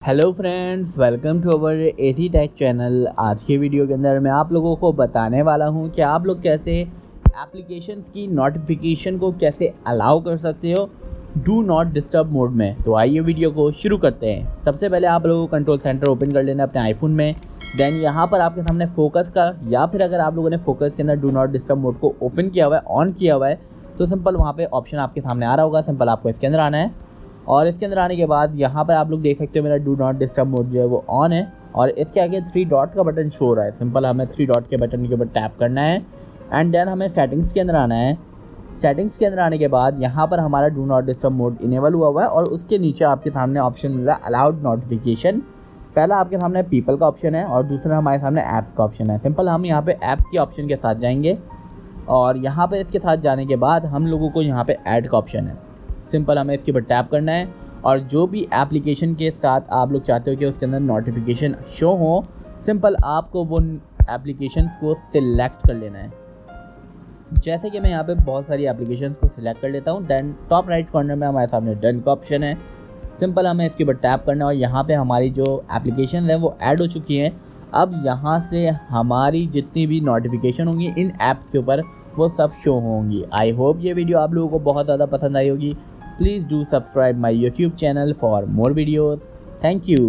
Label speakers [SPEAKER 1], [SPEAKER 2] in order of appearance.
[SPEAKER 1] Hello friends, welcome to our AC tech channel. आज के video के अंदर मैं आप लोगों को बताने वाला हूं कि आप लोग कैसे एप्लीकेशंस की नोटिफिकेशन को कैसे अलाउ कर सकते हो डू नॉट डिस्टर्ब मोड में। तो आइए वीडियो को शुरू करते हैं। सबसे पहले आप लोगों को कंट्रोल सेंटर ओपन कर लेना अपने आईफोन में। देन यहाँ पर आपके सामने फोकस का, या फिर अगर आप लोगों ने फोकस के अंदर डू नॉट डिस्टर्ब मोड को ओपन किया हुआ है, ऑन किया हुआ है, तो सिंपल वहाँ पर ऑप्शन आपके सामने आ रहा होगा। सिंपल आपको इसके अंदर आना है और इसके अंदर आने के बाद यहाँ पर आप लोग देख सकते हो मेरा डू नॉट डिस्टर्ब मोड जो है वो ऑन है और इसके आगे 3 डॉट का बटन शो हो रहा है। सिंपल हमें 3 डॉट के बटन के ऊपर टैप करना है एंड देन हमें सेटिंग्स के अंदर आना है। सेटिंग्स के अंदर आने के बाद यहाँ पर हमारा do not disturb mode enable हुआ है और उसके नीचे आपके सामने ऑप्शन मिल रहा है अलाउड नोटिफिकेशन। पहला आपके सामने पीपल का ऑप्शन है और दूसरा हमारे सामने ऐप्स का ऑप्शन है। सिंपल हम यहाँ पे ऐप्स के ऑप्शन के साथ जाएंगे और यहाँ पे इसके साथ जाने के बाद हम लोगों को यहाँ पे ऐड का ऑप्शन है। सिंपल हमें इसके ऊपर टैप करना है और जो भी एप्लीकेशन के साथ आप लोग चाहते हो कि उसके अंदर नोटिफिकेशन शो हो, सिंपल आपको वो एप्लीकेशंस को सिलेक्ट कर लेना है। जैसे कि मैं यहाँ पे बहुत सारी एप्लीकेशंस को सिलेक्ट कर लेता हूँ। देन टॉप राइट कॉर्नर में हमारे सामने डन का ऑप्शन है। सिंपल हमें इसके ऊपर टैप करना है और यहाँ पे हमारी जो एप्लीकेशन है वो ऐड हो चुकी हैं। अब यहाँ से हमारी जितनी भी नोटिफिकेशन होंगी इन ऐप्स के ऊपर वो सब शो होंगी। आई होप ये वीडियो आप लोगों को बहुत ज़्यादा पसंद आई होगी। Please do subscribe my YouTube channel for more videos. Thank you.